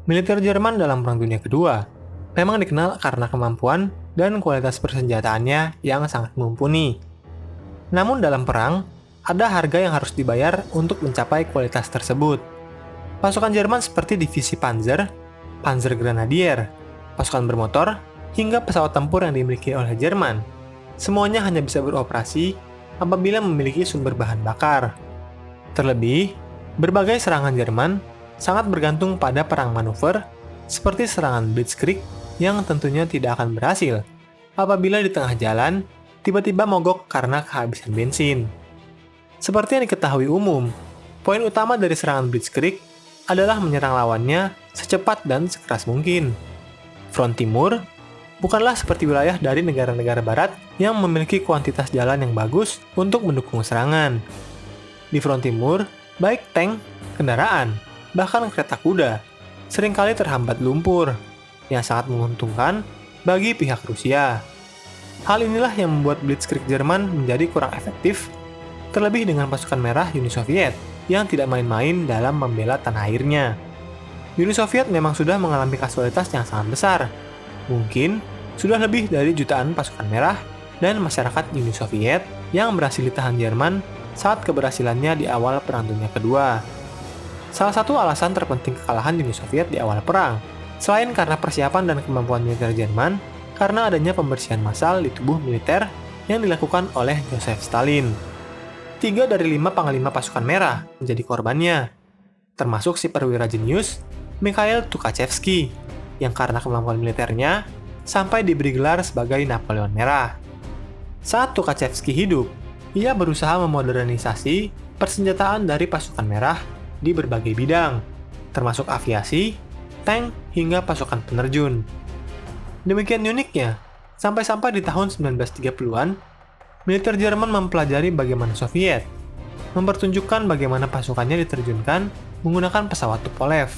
Militer Jerman dalam Perang Dunia Kedua memang dikenal karena kemampuan dan kualitas persenjataannya yang sangat mumpuni. Namun dalam perang, ada harga yang harus dibayar untuk mencapai kualitas tersebut. Pasukan Jerman seperti divisi Panzer, Panzergrenadier, pasukan bermotor, hingga pesawat tempur yang dimiliki oleh Jerman, semuanya hanya bisa beroperasi apabila memiliki sumber bahan bakar. Terlebih, berbagai serangan Jerman sangat bergantung pada perang manuver seperti serangan Blitzkrieg yang tentunya tidak akan berhasil apabila di tengah jalan tiba-tiba mogok karena kehabisan bensin. Seperti yang diketahui umum, poin utama dari serangan Blitzkrieg adalah menyerang lawannya secepat dan sekeras mungkin. Front Timur bukanlah seperti wilayah dari negara-negara barat yang memiliki kuantitas jalan yang bagus untuk mendukung serangan. Di front timur, baik tank, kendaraan, bahkan kereta kuda seringkali terhambat lumpur, yang sangat menguntungkan bagi pihak Rusia. Hal inilah yang membuat Blitzkrieg Jerman menjadi kurang efektif, terlebih dengan pasukan merah Uni Soviet yang tidak main-main dalam membela tanah airnya. Uni Soviet memang sudah mengalami kasualitas yang sangat besar. Mungkin sudah lebih dari jutaan pasukan merah dan masyarakat Uni Soviet yang berhasil ditahan Jerman saat keberhasilannya di awal Perang Dunia Kedua. Salah satu alasan terpenting kekalahan Uni Soviet di awal perang, selain karena persiapan dan kemampuan militer Jerman, karena adanya pembersihan massal di tubuh militer yang dilakukan oleh Joseph Stalin. 3 dari 5 panglima pasukan merah menjadi korbannya, termasuk si perwira jenius Mikhail Tukhachevsky, yang karena kemampuan militernya sampai diberi gelar sebagai Napoleon Merah. Saat Tukhachevsky hidup, ia berusaha memodernisasi persenjataan dari pasukan merah di berbagai bidang, termasuk aviasi, tank, hingga pasukan penerjun. Demikian uniknya, sampai-sampai di tahun 1930-an, militer Jerman mempelajari bagaimana Soviet mempertunjukkan bagaimana pasukannya diterjunkan menggunakan pesawat Tupolev.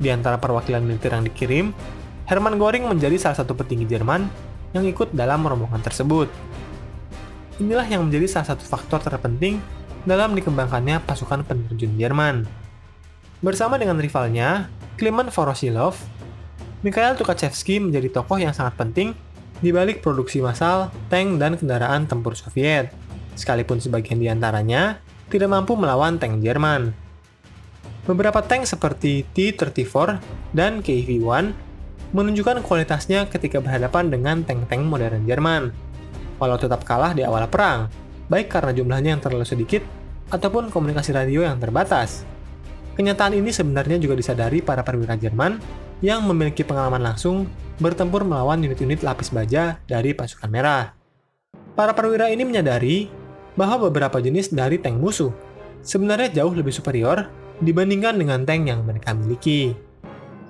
Di antara perwakilan militer yang dikirim, Hermann Göring menjadi salah satu petinggi Jerman yang ikut dalam rombongan tersebut. Inilah yang menjadi salah satu faktor terpenting dalam dikembangkannya pasukan penerjun Jerman. Bersama dengan rivalnya, Kliment Voroshilov, Mikhail Tukhachevsky menjadi tokoh yang sangat penting di balik produksi massal tank dan kendaraan tempur Soviet, sekalipun sebagian di antaranya tidak mampu melawan tank Jerman. Beberapa tank seperti T-34 dan KV-1 menunjukkan kualitasnya ketika berhadapan dengan tank-tank modern Jerman, walau tetap kalah di awal perang, baik karena jumlahnya yang terlalu sedikit ataupun komunikasi radio yang terbatas. Kenyataan ini sebenarnya juga disadari para perwira Jerman yang memiliki pengalaman langsung bertempur melawan unit-unit lapis baja dari pasukan merah. Para perwira ini menyadari bahwa beberapa jenis dari tank musuh sebenarnya jauh lebih superior dibandingkan dengan tank yang mereka miliki.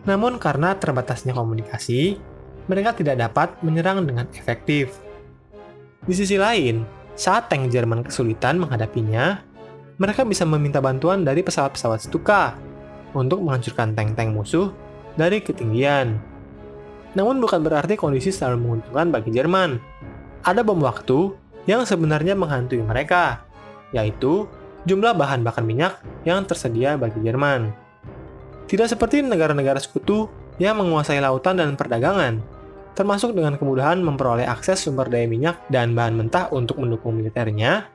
Namun karena terbatasnya komunikasi, mereka tidak dapat menyerang dengan efektif. Di sisi lain, saat tank Jerman kesulitan menghadapinya, mereka bisa meminta bantuan dari pesawat-pesawat Stuka untuk menghancurkan tank-tank musuh dari ketinggian. Namun bukan berarti kondisi selalu menguntungkan bagi Jerman. Ada bom waktu yang sebenarnya menghantui mereka, yaitu jumlah bahan bakar minyak yang tersedia bagi Jerman. Tidak seperti negara-negara sekutu yang menguasai lautan dan perdagangan, termasuk dengan kemudahan memperoleh akses sumber daya minyak dan bahan mentah untuk mendukung militernya,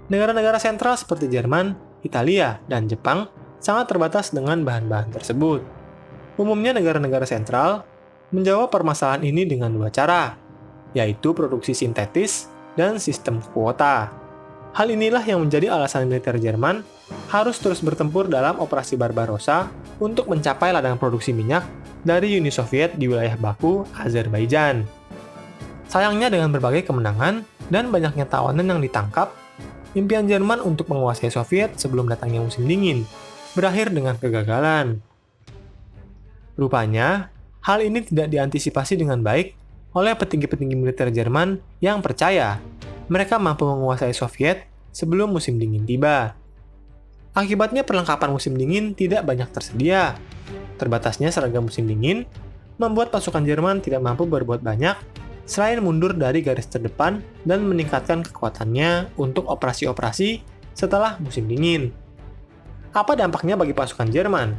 negara-negara sentral seperti Jerman, Italia, dan Jepang sangat terbatas dengan bahan-bahan tersebut. Umumnya negara-negara sentral menjawab permasalahan ini dengan 2 cara, yaitu produksi sintetis dan sistem kuota. Hal inilah yang menjadi alasan militer Jerman harus terus bertempur dalam operasi Barbarossa untuk mencapai ladang produksi minyak dari Uni Soviet di wilayah Baku, Azerbaijan. Sayangnya dengan berbagai kemenangan dan banyaknya tawanan yang ditangkap, impian Jerman untuk menguasai Soviet sebelum datangnya musim dingin berakhir dengan kegagalan. Rupanya, hal ini tidak diantisipasi dengan baik oleh petinggi-petinggi militer Jerman yang percaya mereka mampu menguasai Soviet sebelum musim dingin tiba. Akibatnya perlengkapan musim dingin tidak banyak tersedia. Terbatasnya seragam musim dingin membuat pasukan Jerman tidak mampu berbuat banyak selain mundur dari garis terdepan dan meningkatkan kekuatannya untuk operasi-operasi setelah musim dingin. Apa dampaknya bagi pasukan Jerman?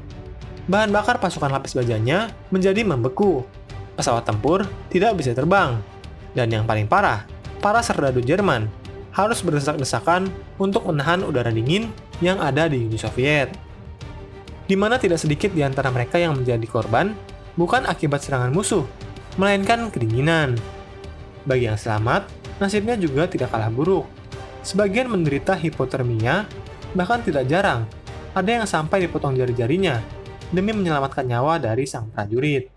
bahan bakar pasukan lapis bajanya menjadi membeku. Pesawat tempur tidak bisa terbang. Dan yang paling parah, para serdadu Jerman harus berdesak-desakan untuk menahan udara dingin yang ada di Uni Soviet. Di mana tidak sedikit di antara mereka yang menjadi korban bukan akibat serangan musuh, melainkan kedinginan. Bagi yang selamat, nasibnya juga tidak kalah buruk. Sebagian menderita hipotermia, bahkan tidak jarang ada yang sampai dipotong jari-jarinya demi menyelamatkan nyawa dari sang prajurit.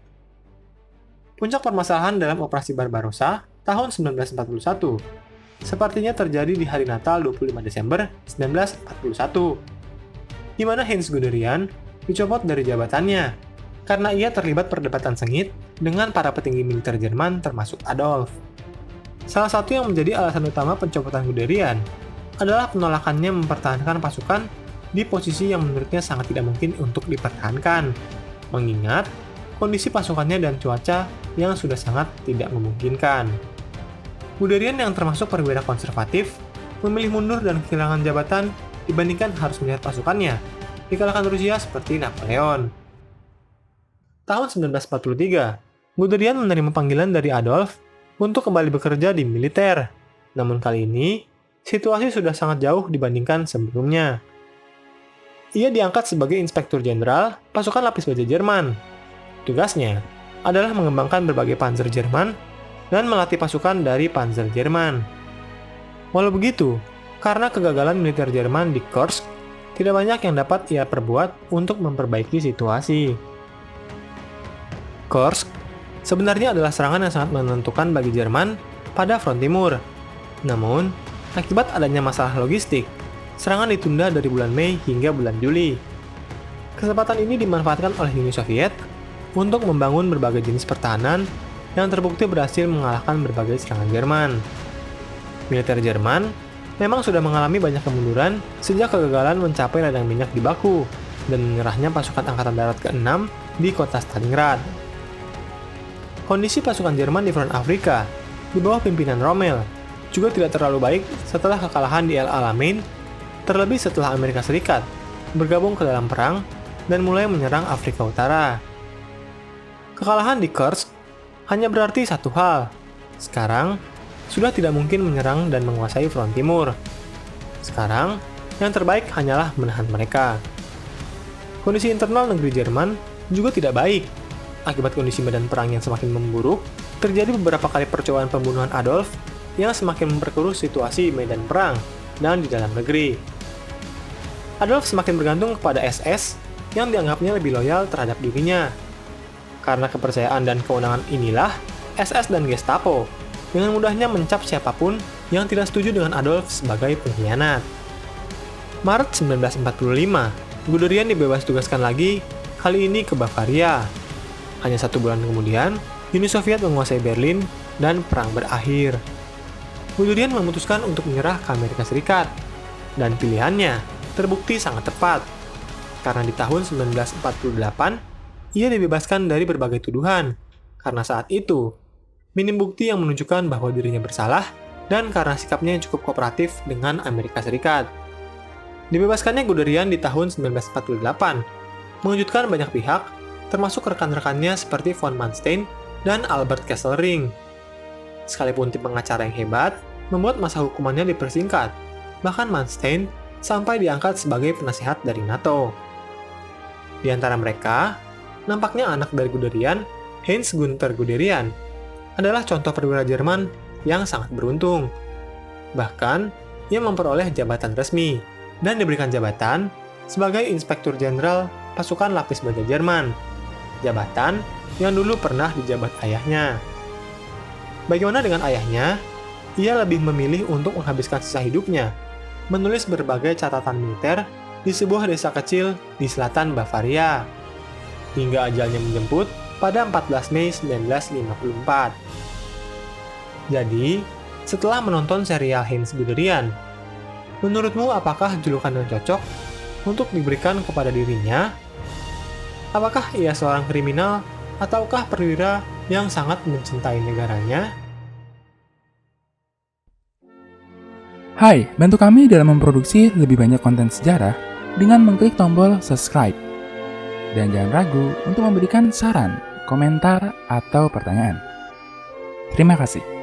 Puncak permasalahan dalam Operasi Barbarossa tahun 1941 sepertinya terjadi di hari Natal 25 Desember 1941, di mana Heinz Guderian dicopot dari jabatannya karena ia terlibat perdebatan sengit dengan para petinggi militer Jerman termasuk Adolf. Salah satu yang menjadi alasan utama pencopotan Guderian adalah penolakannya mempertahankan pasukan di posisi yang menurutnya sangat tidak mungkin untuk dipertahankan, mengingat kondisi pasukannya dan cuaca yang sudah sangat tidak memungkinkan. Guderian yang termasuk perwira konservatif memilih mundur dan kehilangan jabatan dibandingkan harus melihat pasukannya dikalahkan Rusia seperti Napoleon. Tahun 1943, Guderian menerima panggilan dari Adolf untuk kembali bekerja di militer. Namun kali ini, situasi sudah sangat jauh dibandingkan sebelumnya. Ia diangkat sebagai Inspektur Jenderal pasukan lapis baja Jerman. Tugasnya adalah mengembangkan berbagai panzer Jerman dan melatih pasukan dari Panzer Jerman. Walau begitu, karena kegagalan militer Jerman di Kursk, tidak banyak yang dapat ia perbuat untuk memperbaiki situasi. Kursk sebenarnya adalah serangan yang sangat menentukan bagi Jerman pada front timur. Namun, akibat adanya masalah logistik, serangan ditunda dari bulan Mei hingga bulan Juli. Kesempatan ini dimanfaatkan oleh Uni Soviet untuk membangun berbagai jenis pertahanan yang terbukti berhasil mengalahkan berbagai serangan Jerman. Militer Jerman memang sudah mengalami banyak kemunduran sejak kegagalan mencapai ladang minyak di Baku dan menyerahnya pasukan Angkatan Darat ke-6 di kota Stalingrad. Kondisi pasukan Jerman di front Afrika di bawah pimpinan Rommel juga tidak terlalu baik setelah kekalahan di El Alamein, terlebih setelah Amerika Serikat bergabung ke dalam perang dan mulai menyerang Afrika Utara. Kekalahan di Kursk hanya berarti satu hal. Sekarang, sudah tidak mungkin menyerang dan menguasai front timur. Sekarang, yang terbaik hanyalah menahan mereka. Kondisi internal negeri Jerman juga tidak baik. Akibat kondisi medan perang yang semakin memburuk, terjadi beberapa kali percobaan pembunuhan Adolf yang semakin memperkeruh situasi medan perang dan di dalam negeri. Adolf semakin bergantung kepada SS yang dianggapnya lebih loyal terhadap dirinya. Karena kepercayaan dan kewenangan inilah, SS dan Gestapo dengan mudahnya mencap siapapun yang tidak setuju dengan Adolf sebagai pengkhianat. Maret 1945, Guderian dibebas tugaskan lagi, kali ini ke Bavaria. Hanya 1 bulan kemudian, Uni Soviet menguasai Berlin dan perang berakhir. Guderian memutuskan untuk menyerah ke Amerika Serikat, dan pilihannya terbukti sangat tepat. Karena di tahun 1948, ia dibebaskan dari berbagai tuduhan, karena saat itu, minim bukti yang menunjukkan bahwa dirinya bersalah, dan karena sikapnya yang cukup kooperatif dengan Amerika Serikat. Dibebaskannya Guderian di tahun 1948, mengejutkan banyak pihak, termasuk rekan-rekannya seperti von Manstein dan Albert Kesselring. Sekalipun tim pengacara yang hebat, membuat masa hukumannya dipersingkat, bahkan Manstein sampai diangkat sebagai penasihat dari NATO. Di antara mereka, nampaknya anak dari Guderian, Heinz Günther Guderian, adalah contoh perwira Jerman yang sangat beruntung. Bahkan, ia memperoleh jabatan resmi dan diberikan jabatan sebagai Inspektur Jenderal Pasukan Lapis Baja Jerman, jabatan yang dulu pernah dijabat ayahnya. Bagaimana dengan ayahnya? Ia lebih memilih untuk menghabiskan sisa hidupnya menulis berbagai catatan militer di sebuah desa kecil di selatan Bavaria, hingga ajalnya menjemput pada 14 Mei 1954. Jadi, setelah menonton serial Heinz Guderian, menurutmu apakah julukan yang cocok untuk diberikan kepada dirinya? Apakah ia seorang kriminal ataukah perwira yang sangat mencintai negaranya? Hai, bantu kami dalam memproduksi lebih banyak konten sejarah dengan mengklik tombol subscribe. dan jangan ragu untuk memberikan saran, komentar, atau pertanyaan. Terima kasih.